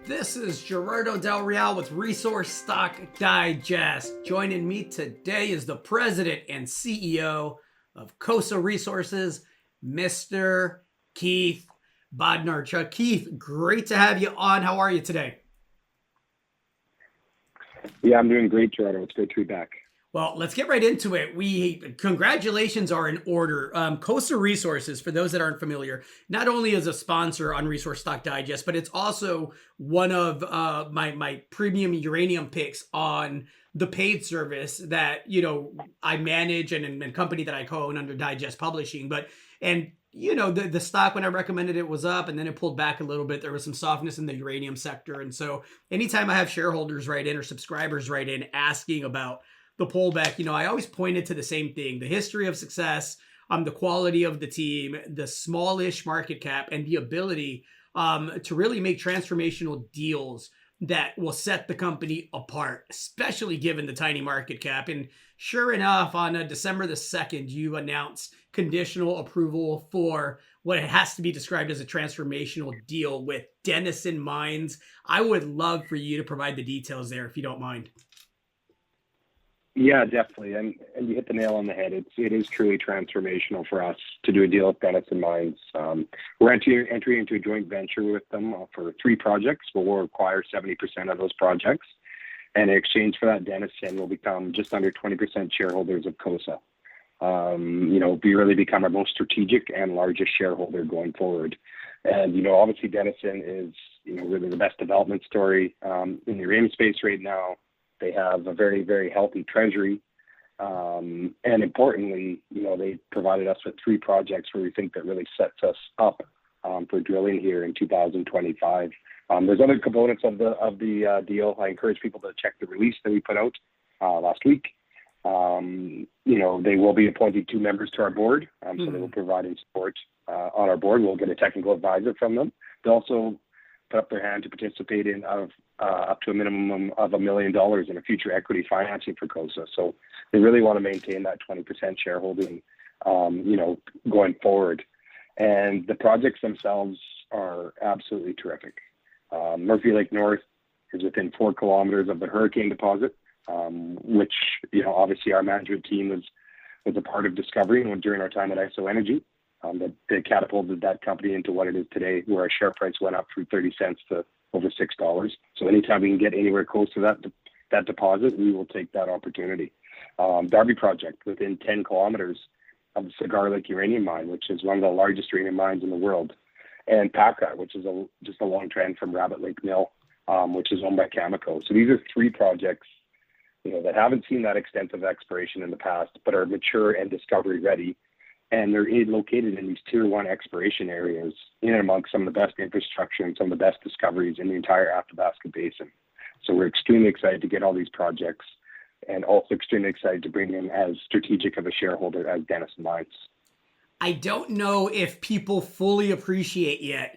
This is Gerardo Del Real with Resource Stock Digest. Joining me today is the president and CEO of Cosa Resources, Mr. Keith Bodnarchuk. Keith, great to have you on. How are you today? Yeah, I'm doing great, Gerardo. It's great to be back. Well, let's get right into it. Congratulations are in order. Cosa Resources, for those that aren't familiar, not only is a sponsor on Resource Stock Digest, but it's also one of my premium uranium picks on the paid service that I manage and company that I co-own under Digest Publishing. The stock, when I recommended it, was up, and then it pulled back a little bit. There was some softness in the uranium sector, and so anytime I have shareholders write in or subscribers write in asking about the pullback, I always pointed to the same thing: the history of success, the quality of the team, the smallish market cap, and the ability to really make transformational deals that will set the company apart, especially given the tiny market cap. And sure enough, on December the 2nd, you announced conditional approval for what has to be described as a transformational deal with Denison Mines. I would love for you to provide the details there, if you don't mind. Yeah, definitely. And you hit the nail on the head. It is truly transformational for us to do a deal with Denison Mines. We're entering into a joint venture with them for 3 projects. We'll acquire 70% of those projects. And in exchange for that, Denison will become just under 20% shareholders of Cosa. We really become our most strategic and largest shareholder going forward. And, obviously Denison is, really the best development story in the uranium space right now. They have a very, very healthy treasury. And importantly, they provided us with 3 projects where we think that really sets us up for drilling here in 2025. There's other components of the deal. I encourage people to check the release that we put out last week. They will be appointing 2 members to our board. So they will provide support on our board. We'll get a technical advisor from them. They'll also put up their hand to participate in up to a minimum of $1 million in a future equity financing for Cosa. So they really want to maintain that 20% shareholding, going forward. And the projects themselves are absolutely terrific. Murphy Lake North is within 4 kilometers of the Hurricane deposit, which, obviously our management team was a part of discovering during our time at ISO Energy. That catapulted that company into what it is today, where our share price went up from 30 cents to over $6. So anytime we can get anywhere close to that deposit, we will take that opportunity. Darby project within 10 kilometers of the Cigar Lake uranium mine, which is one of the largest uranium mines in the world, and Paca, which is just a long trend from Rabbit Lake Mill, which is owned by Cameco. So these are 3 projects, that haven't seen that extensive exploration in the past, but are mature and discovery ready. And they're located in these tier 1 exploration areas in and amongst some of the best infrastructure and some of the best discoveries in the entire Athabasca Basin. So we're extremely excited to get all these projects, and also extremely excited to bring in as strategic of a shareholder as Denison Mines. I don't know if people fully appreciate yet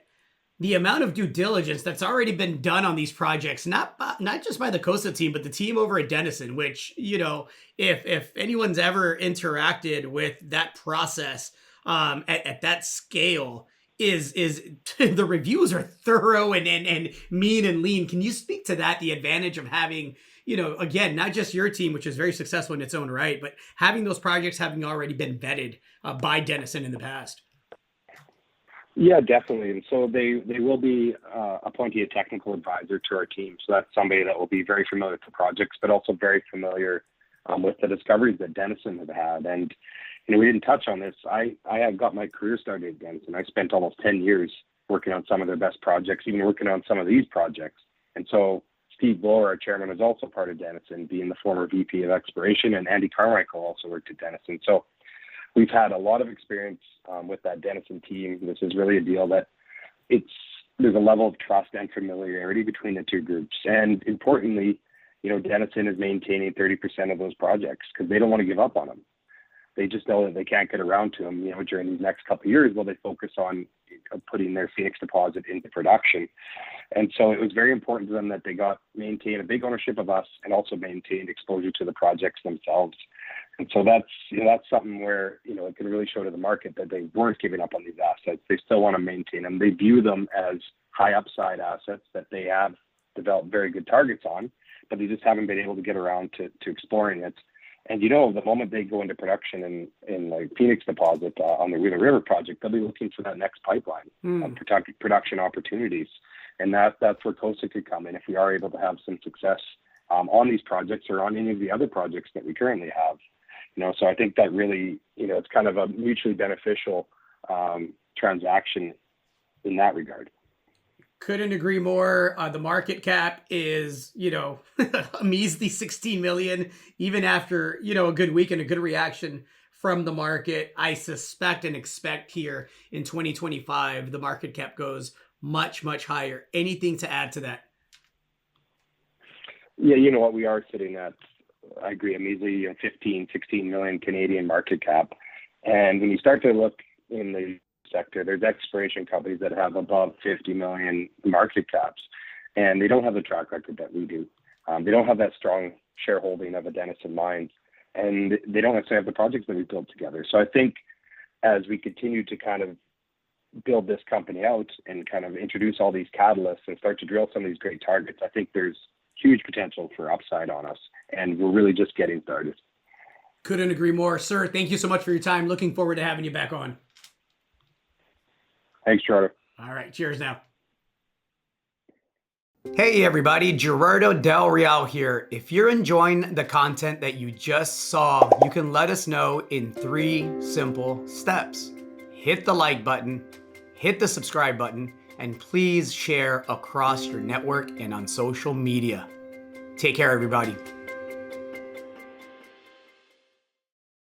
the amount of due diligence that's already been done on these projects, not just by the Cosa team, but the team over at Denison, which, if anyone's ever interacted with that process at that scale, is the reviews are thorough and mean and lean. Can you speak to that, the advantage of having, again, not just your team, which is very successful in its own right, but having those projects having already been vetted by Denison in the past? Yeah, definitely. And so they will be appointing a technical advisor to our team. So that's somebody that will be very familiar with the projects, but also very familiar with the discoveries that Denison have had. And, we didn't touch on this. I have got my career started at Denison. I spent almost 10 years working on some of their best projects, even working on some of these projects. And so Steve Blower, our chairman, is also part of Denison, being the former VP of Exploration, and Andy Carmichael also worked at Denison. So we've had a lot of experience with that Denison team. This is really a deal that there's a level of trust and familiarity between the 2 groups. And importantly, Denison is maintaining 30% of those projects because they don't want to give up on them. They just know that they can't get around to them, during these next couple of years while they focus on putting their Phoenix deposit into production. And so it was very important to them that they maintain a big ownership of us and also maintained exposure to the projects themselves. And so that's something where, it can really show to the market that they weren't giving up on these assets. They still want to maintain them. They view them as high upside assets that they have developed very good targets on, but they just haven't been able to get around to exploring it. And the moment they go into production in like Phoenix deposit on the Wheeler River project, they'll be looking for that next pipeline production opportunities. And that's where Cosa could come in if we are able to have some success on these projects or on any of the other projects that we currently have. So I think that really, it's kind of a mutually beneficial transaction in that regard. Couldn't agree more. The market cap is, a measly 16 million, even after, a good week and a good reaction from the market. I suspect and expect here in 2025, the market cap goes much, much higher. Anything to add to that? Yeah, you know what, we are sitting at, I agree, a measly 15, 16 million Canadian market cap. And when you start to look in the sector, there's exploration companies that have above 50 million market caps, and they don't have the track record that we do. They don't have that strong shareholding of a Denison Mines, and they don't necessarily have the projects that we built together. So I think as we continue to kind of build this company out and kind of introduce all these catalysts and start to drill some of these great targets, I think there's huge potential for upside on us, and we're really just getting started. Couldn't agree more. Sir, thank you so much for your time. Looking forward to having you back on. Thanks, Charter. All right. Cheers now. Hey, everybody. Gerardo Del Real here. If you're enjoying the content that you just saw, you can let us know in 3 simple steps. Hit the like button, hit the subscribe button, and please share across your network and on social media. Take care, everybody.